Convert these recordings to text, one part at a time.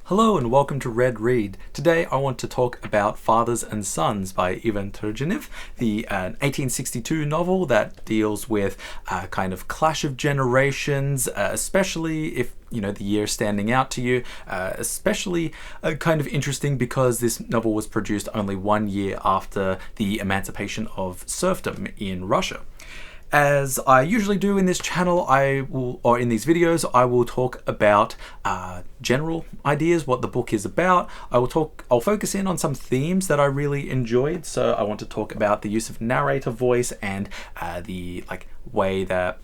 Hello and welcome to Red Read. Today I want to talk about Fathers and Sons by Ivan Turgenev, the 1862 novel that deals with kind of clash of generations, especially if the year standing out to you, especially kind of interesting because this novel was produced only 1 year after the emancipation of serfdom in Russia. As I usually do in this channel, in these videos, I will talk about general ideas, what the book is about. I'll focus in on some themes that I really enjoyed. So I want to talk about the use of narrator voice and the way that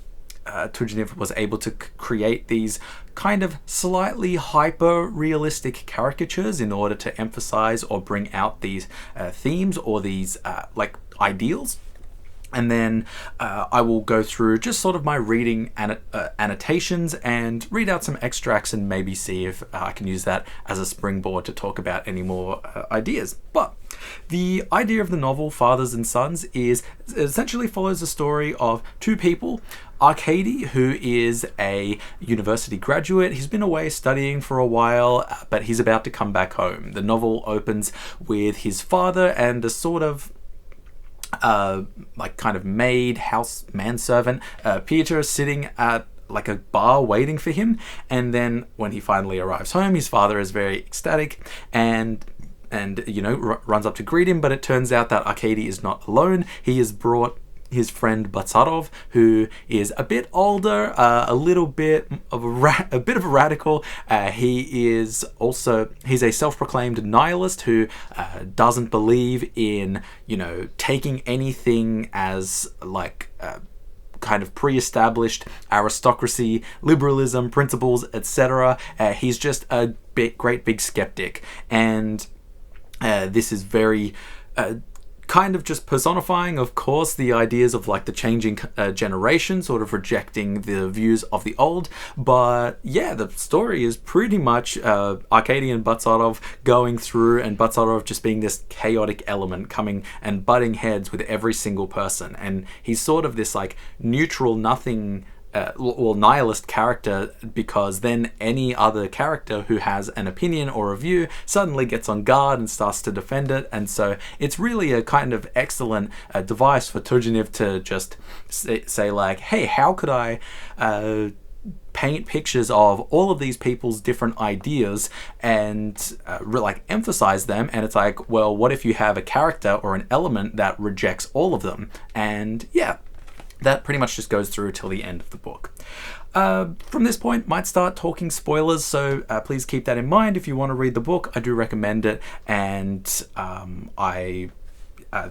Turgenev was able to create these kind of slightly hyper-realistic caricatures in order to emphasize or bring out these themes or these ideals. And then I will go through just sort of my reading annotations and read out some extracts and maybe see if I can use that as a springboard to talk about any more ideas. But the idea of the novel, Fathers and Sons, essentially follows the story of two people. Arkady, who is a university graduate, he's been away studying for a while, but he's about to come back home. The novel opens with his father and the sort of kind of maid, house, manservant, Peter, sitting at a bar waiting for him. And then when he finally arrives home, his father is very ecstatic and runs up to greet him. But it turns out that Arkady is not alone. He has brought his friend Batsarov, who is a bit older, a bit of a radical. He's a self-proclaimed nihilist who doesn't believe in taking anything as kind of pre-established aristocracy, liberalism, principles, etc. He's just a great big skeptic, and this is very kind of just personifying, of course, the ideas of the changing generation, sort of rejecting the views of the old. But yeah, the story is pretty much Arkady and Batsarov going through, and Batsarov just being this chaotic element coming and butting heads with every single person. And he's sort of this neutral, nothing nihilist character, because then any other character who has an opinion or a view suddenly gets on guard and starts to defend it. And so it's really a kind of excellent device for Turgenev to just say hey, how could I paint pictures of all of these people's different ideas and emphasize them? And it's well, what if you have a character or an element that rejects all of them? And yeah, that pretty much just goes through till the end of the book. From this point, might start talking spoilers, so please keep that in mind if you want to read the book. I do recommend it, and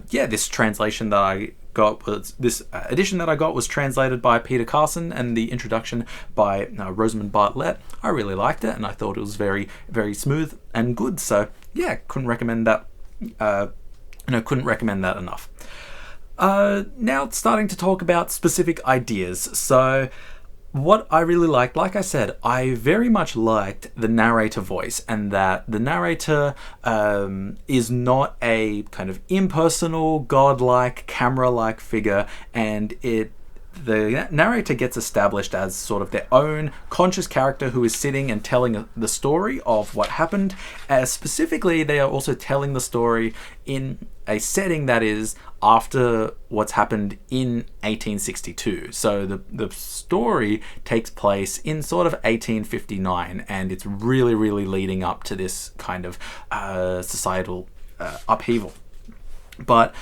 this translation that I got this edition that I got was translated by Peter Carson, and the introduction by Rosamund Bartlett. I really liked it, and I thought it was very, very smooth and good. So yeah, couldn't recommend that. Couldn't recommend that enough. Now starting to talk about specific ideas. So what I really liked, like I said, I very much liked the narrator voice, and that the narrator is not a kind of impersonal, godlike, camera-like figure, and the narrator gets established as sort of their own conscious character who is sitting and telling the story of what happened. Specifically, they are also telling the story in a setting that is after what's happened in 1862. So the story takes place in sort of 1859, and it's really, really leading up to this kind of societal upheaval. But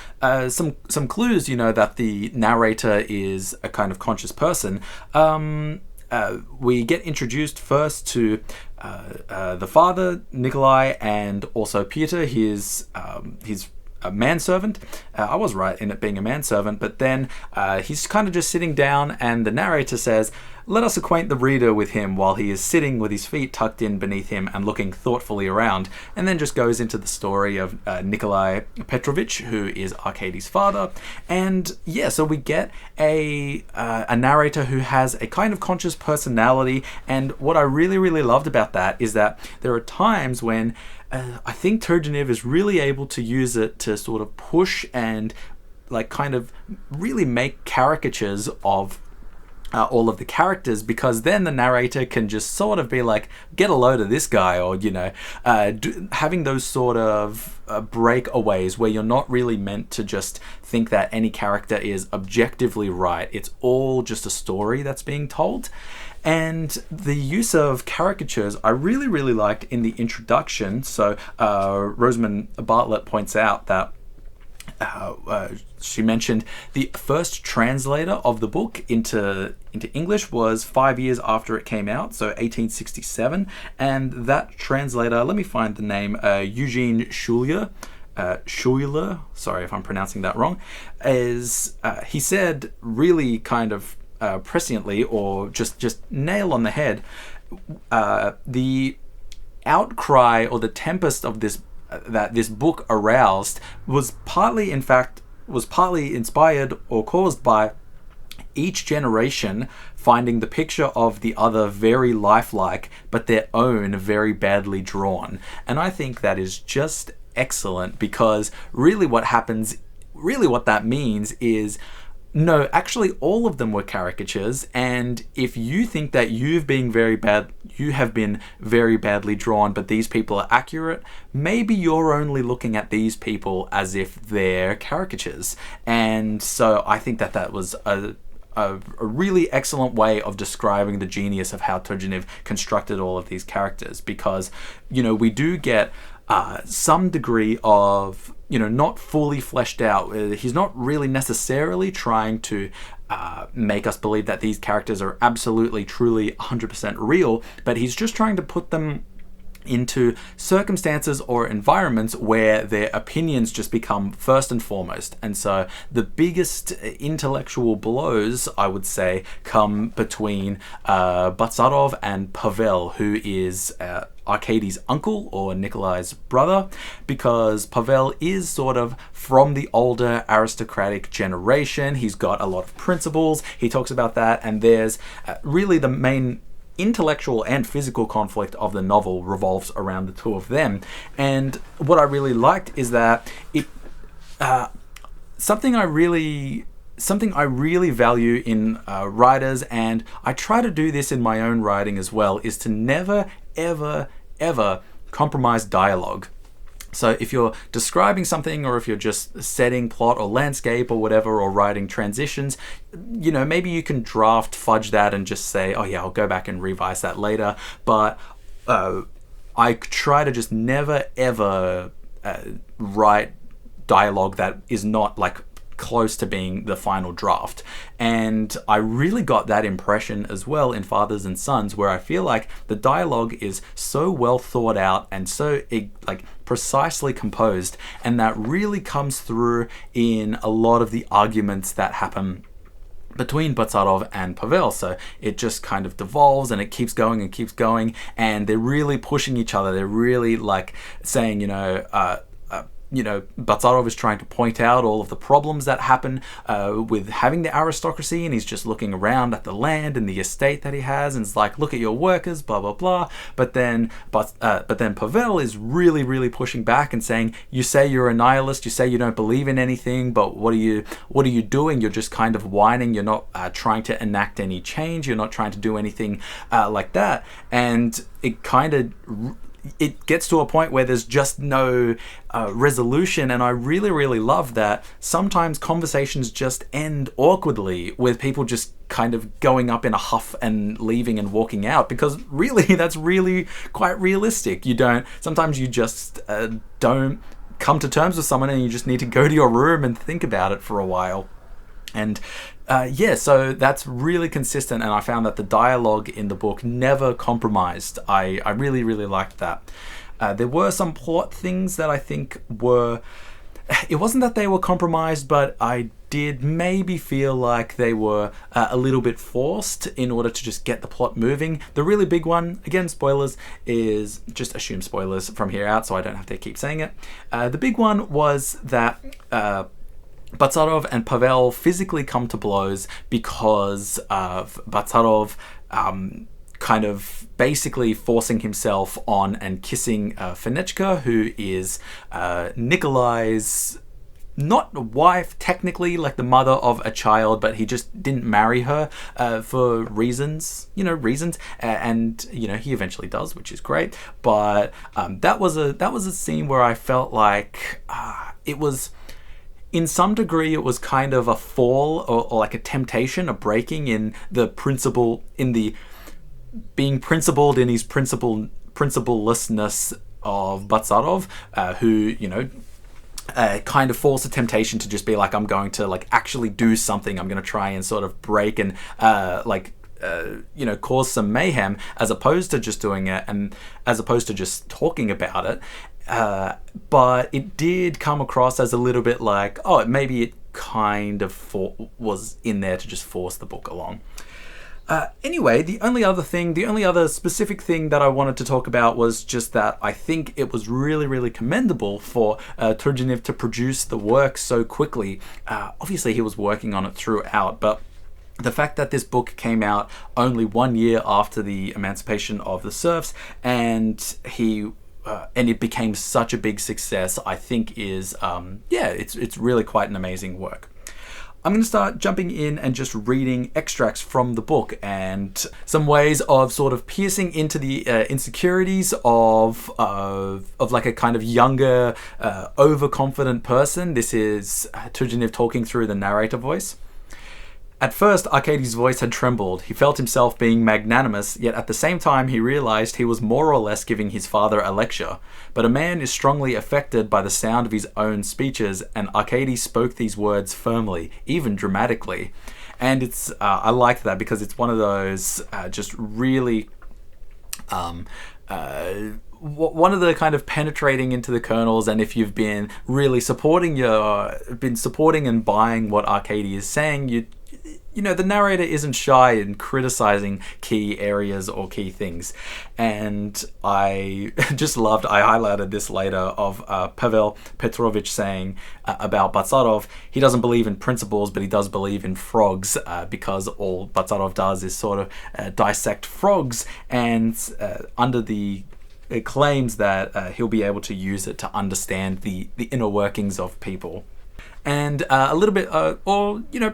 some clues, that the narrator is a kind of conscious person. We get introduced first to the father, Nikolai, and also Peter, his a manservant. I was right in it being a manservant, but then he's kind of just sitting down, and the narrator says, "Let us acquaint the reader with him," while he is sitting with his feet tucked in beneath him and looking thoughtfully around, and then just goes into the story of Nikolai Petrovich, who is Arkady's father. And yeah, so we get a narrator who has a kind of conscious personality, and what I really, really loved about that is that there are times when I think Turgenev is really able to use it to sort of push and kind of really make caricatures of all of the characters, because then the narrator can just sort of be like, get a load of this guy, or having those sort of breakaways where you're not really meant to just think that any character is objectively right. It's all just a story that's being told. And the use of caricatures I really, really liked in the introduction. So Rosamund Bartlett points out that she mentioned the first translator of the book into English was 5 years after it came out, so 1867. And that translator, let me find the name, Eugene Schuler, sorry if I'm pronouncing that wrong, is he said really kind of presciently, or just nail on the head, the outcry or the tempest of this that this book aroused was partly inspired or caused by each generation finding the picture of the other very lifelike, but their own very badly drawn. And I think that is just excellent, because really what that means is, no, actually all of them were caricatures, and if you think that you have been very badly drawn, but these people are accurate, maybe you're only looking at these people as if they're caricatures. And so I think that was a really excellent way of describing the genius of how Turgenev constructed all of these characters, because, we do get some degree of, not fully fleshed out. He's not really necessarily trying to make us believe that these characters are absolutely, truly 100% real, but he's just trying to put them into circumstances or environments where their opinions just become first and foremost. And so the biggest intellectual blows, I would say, come between Batsarov and Pavel, who is Arkady's uncle, or Nikolai's brother, because Pavel is sort of from the older aristocratic generation. He's got a lot of principles. He talks about that, and there's really the main intellectual and physical conflict of the novel revolves around the two of them. And what I really liked is that it something I really value in writers, and I try to do this in my own writing as well, is to never, ever, ever compromise dialogue. So if you're describing something, or if you're just setting plot or landscape or whatever, or writing transitions, maybe you can fudge that and just say, oh yeah, I'll go back and revise that later. But I try to just never, ever write dialogue that is not like close to being the final draft. And I really got that impression as well in Fathers and Sons, where I feel like the dialogue is so well thought out and so precisely composed, and that really comes through in a lot of the arguments that happen between Batsarov and Pavel. So it just kind of devolves, and it keeps going and keeps going, and they're really pushing each other. They're really saying, Batsarov is trying to point out all of the problems that happen with having the aristocracy, and he's just looking around at the land and the estate that he has, and it's like, look at your workers, blah blah blah. But then Pavel is really, really pushing back and saying, you say you're a nihilist, you say you don't believe in anything, but what are you doing? You're just kind of whining. You're not trying to enact any change. You're not trying to do anything like that. And it gets to a point where there's just no resolution, and I really, really love that sometimes conversations just end awkwardly, with people just kind of going up in a huff and leaving and walking out, because really that's really quite realistic. Sometimes you just don't come to terms with someone, and you just need to go to your room and think about it for a while. And so that's really consistent, and I found that the dialogue in the book never compromised. I really, really liked that. There were some plot things that I think it wasn't that they were compromised, but I did maybe feel like they were a little bit forced in order to just get the plot moving. The really big one, again, spoilers, is just assume spoilers from here out so I don't have to keep saying it. The big one was that Batsarov and Pavel physically come to blows because of Batsarov kind of basically forcing himself on and kissing Fenechka, who is Nikolai's not a wife technically, like the mother of a child, but he just didn't marry her for reasons, and he eventually does, which is great. But that was a scene where I felt like it was, in some degree, it was kind of a fall or like a temptation, a breaking in the principle, in the being principled in his principlelessness of Batsarov, who kind of falls to temptation to just be like, I'm going to like actually do something. I'm going to try and sort of break and cause some mayhem, as opposed to just doing it and as opposed to just talking about it. But it did come across as a little bit like, maybe it kind of was in there to just force the book along. Anyway, the only other specific thing that I wanted to talk about was just that I think it was really, really commendable for Turgenev to produce the work so quickly. Obviously, he was working on it throughout, but the fact that this book came out only 1 year after the emancipation of the serfs, and it became such a big success, I think is, it's really quite an amazing work. I'm going to start jumping in and just reading extracts from the book and some ways of sort of piercing into the insecurities of like a kind of younger, overconfident person. This is Turgenev talking through the narrator voice. At first, Arkady's voice had trembled. He felt himself being magnanimous, yet at the same time he realized he was more or less giving his father a lecture. But a man is strongly affected by the sound of his own speeches, and Arkady spoke these words firmly, even dramatically. And it's I like that because it's one of those just really one of the kind of penetrating into the kernels, and if you've been really supporting and buying what Arkady is saying, the narrator isn't shy in criticizing key areas or key things. And I just loved, I highlighted this later, of Pavel Petrovich saying about Batsarov, he doesn't believe in principles, but he does believe in frogs, because all Batsarov does is sort of dissect frogs, and under the claims that he'll be able to use it to understand the inner workings of people. And a little bit,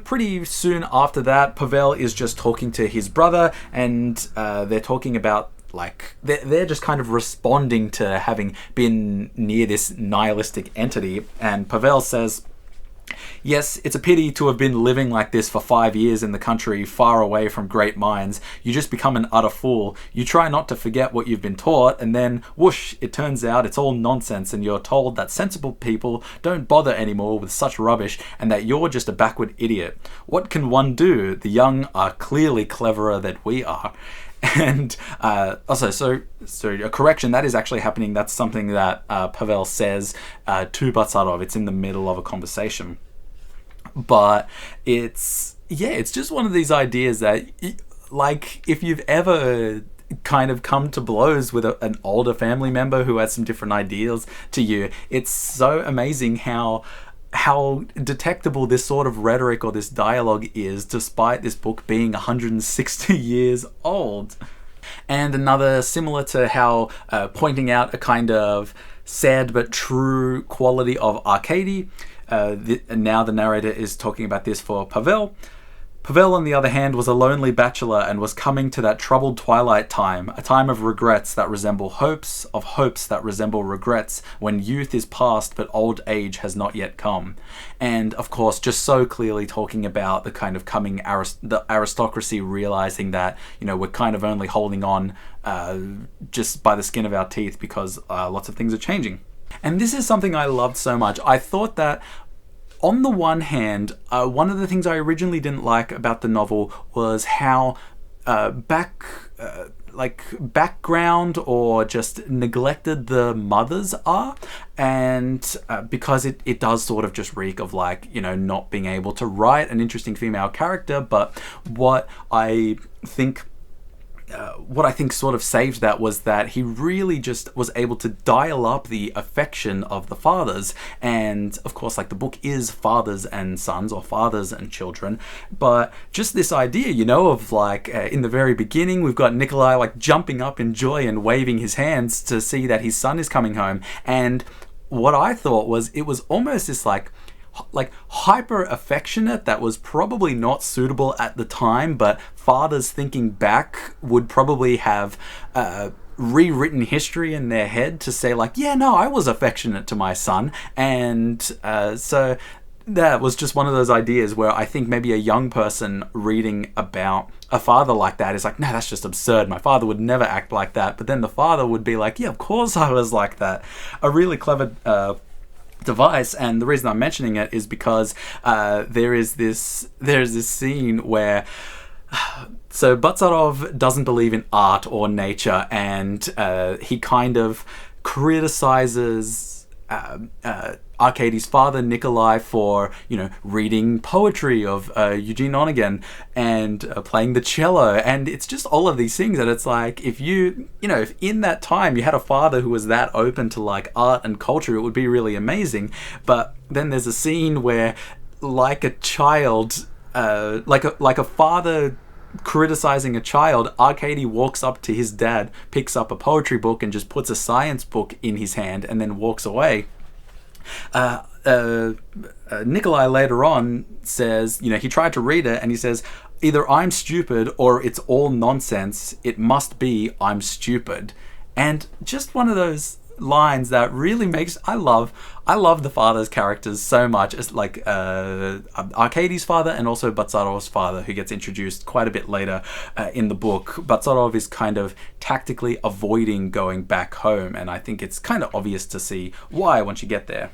pretty soon after that, Pavel is just talking to his brother, and they're talking about, like, they're just kind of responding to having been near this nihilistic entity. And Pavel says, "Yes, it's a pity to have been living like this for 5 years in the country, far away from great minds. You just become an utter fool. You try not to forget what you've been taught, and then, whoosh, it turns out it's all nonsense, and you're told that sensible people don't bother anymore with such rubbish, and that you're just a backward idiot. What can one do? The young are clearly cleverer than we are." And also, so a correction, that is actually happening. That's something that Pavel says to Batsarov. It's in the middle of a conversation. But it's just one of these ideas that, like, if you've ever kind of come to blows with an older family member who has some different ideas to you, it's so amazing how detectable this sort of rhetoric or this dialogue is, despite this book being 160 years old. And another, similar to how pointing out a kind of sad but true quality of Arkady, now the narrator is talking about this for Pavel. Pavel, on the other hand, was a lonely bachelor and was coming to that troubled twilight time, a time of regrets that resemble hopes, of hopes that resemble regrets, when youth is past but old age has not yet come. And, of course, just so clearly talking about the kind of coming the aristocracy realizing that, we're kind of only holding on just by the skin of our teeth because lots of things are changing. And this is something I loved so much. I thought that, on the one hand, one of the things I originally didn't like about the novel was how background or just neglected the mothers are, and because it does sort of just reek of, like, not being able to write an interesting female character. But what I think sort of saved that was that he really just was able to dial up the affection of the fathers. And of course, like, the book is fathers and sons, or fathers and children, but just this idea, of like, in the very beginning, we've got Nikolai like jumping up in joy and waving his hands to see that his son is coming home. And what I thought was, it was almost this like like hyper affectionate that was probably not suitable at the time, but fathers thinking back would probably have rewritten history in their head to say like, yeah, no, I was affectionate to my son. And so that was just one of those ideas where I think maybe a young person reading about a father like that is like, no, that's just absurd. My father would never act like that. But then the father would be like, yeah, of course I was like that. A really clever device, and the reason I'm mentioning it is because there's this scene where so Batsarov doesn't believe in art or nature, and he kind of criticizes Arkadiy's father, Nikolai, for, reading poetry of Eugene Onegin and playing the cello. And it's just all of these things that it's like, if if in that time you had a father who was that open to like art and culture, it would be really amazing. But then there's a scene where, like a child, like a father criticizing a child, Arkady walks up to his dad, picks up a poetry book and just puts a science book in his hand and then walks away. Nikolai later on says, he tried to read it and he says, either I'm stupid or it's all nonsense. It must be I'm stupid. And just one of those lines that really makes I love the father's characters so much. It's like Arkadiy's father and also Batsarov's father, who gets introduced quite a bit later in the book. Batsarov is kind of tactically avoiding going back home, and I think it's kind of obvious to see why once you get there.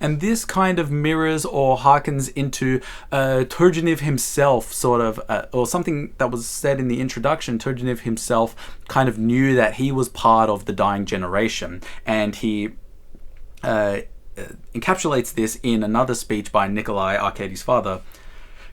And this kind of mirrors or harkens into Turgenev himself, sort of, or something that was said in the introduction. Turgenev himself kind of knew that he was part of the dying generation, and he encapsulates this in another speech by Nikolai, Arkadiy's father.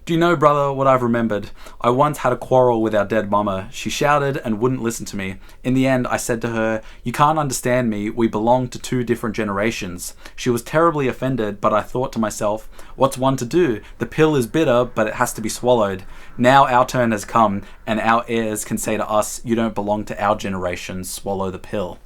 Do you know, brother, what I've remembered? I once had a quarrel with our dead mama. She shouted and wouldn't listen to me. In the end, I said to her, you can't understand me. We belong to two different generations. She was terribly offended, but I thought to myself, what's one to do? The pill is bitter, but it has to be swallowed. Now our turn has come, and our heirs can say to us, you don't belong to our generation, swallow the pill.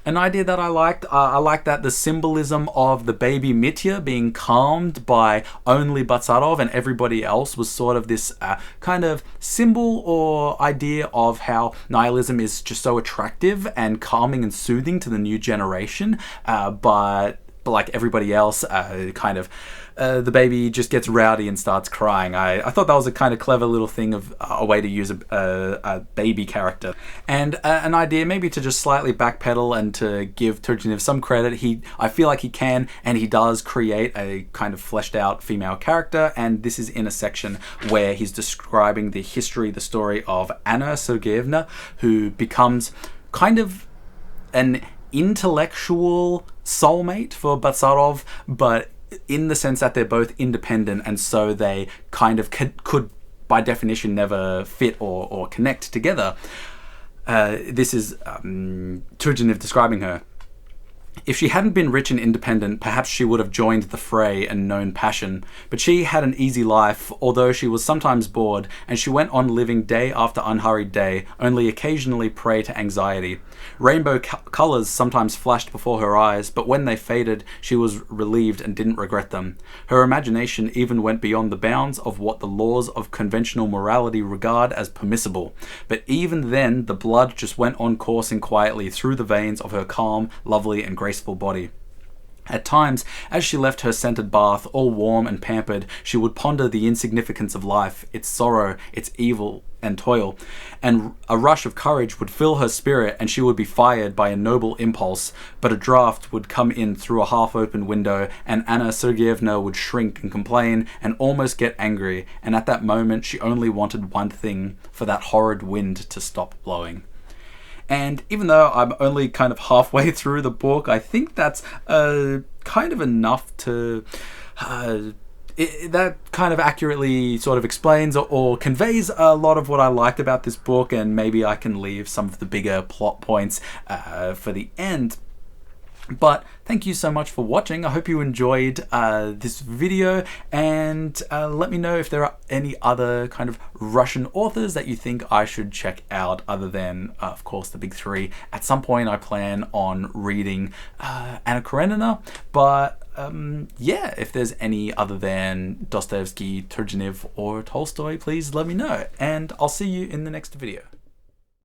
An idea that I liked that the symbolism of the baby Mitya being calmed by only Batsarov and everybody else was sort of this kind of symbol or idea of how nihilism is just so attractive and calming and soothing to the new generation, but like everybody else, the baby just gets rowdy and starts crying. I thought that was a kind of clever little thing of a way to use a baby character. And an idea maybe to just slightly backpedal and to give Turgenev some credit. I feel like he can and he does create a kind of fleshed out female character, and this is in a section where he's describing the story of Anna Sergeyevna, who becomes kind of an intellectual soulmate for Batsarov, but in the sense that they're both independent, and so they kind of could by definition never fit or connect together. This is Turgenev describing her. If she hadn't been rich and independent, perhaps she would have joined the fray and known passion. But she had an easy life, although she was sometimes bored, and she went on living day after unhurried day, only occasionally prey to anxiety. Rainbow colours sometimes flashed before her eyes, but when they faded, she was relieved and didn't regret them. Her imagination even went beyond the bounds of what the laws of conventional morality regard as permissible. But even then, the blood just went on coursing quietly through the veins of her calm, lovely, and graceful body. At times, as she left her scented bath, all warm and pampered, she would ponder the insignificance of life, its sorrow, its evil and toil, and a rush of courage would fill her spirit, and she would be fired by a noble impulse, but a draught would come in through a half-open window, and Anna Sergeyevna would shrink and complain, and almost get angry, and at that moment she only wanted one thing, for that horrid wind to stop blowing. And even though I'm only kind of halfway through the book, I think that's kind of enough to... that kind of accurately sort of explains or conveys a lot of what I liked about this book, and maybe I can leave some of the bigger plot points for the end. But thank you so much for watching. I hope you enjoyed this video, and let me know if there are any other kind of Russian authors that you think I should check out other than, of course, the big three. At some point I plan on reading Anna Karenina, but yeah, if there's any other than Dostoevsky, Turgenev, or Tolstoy, please let me know. And I'll see you in the next video.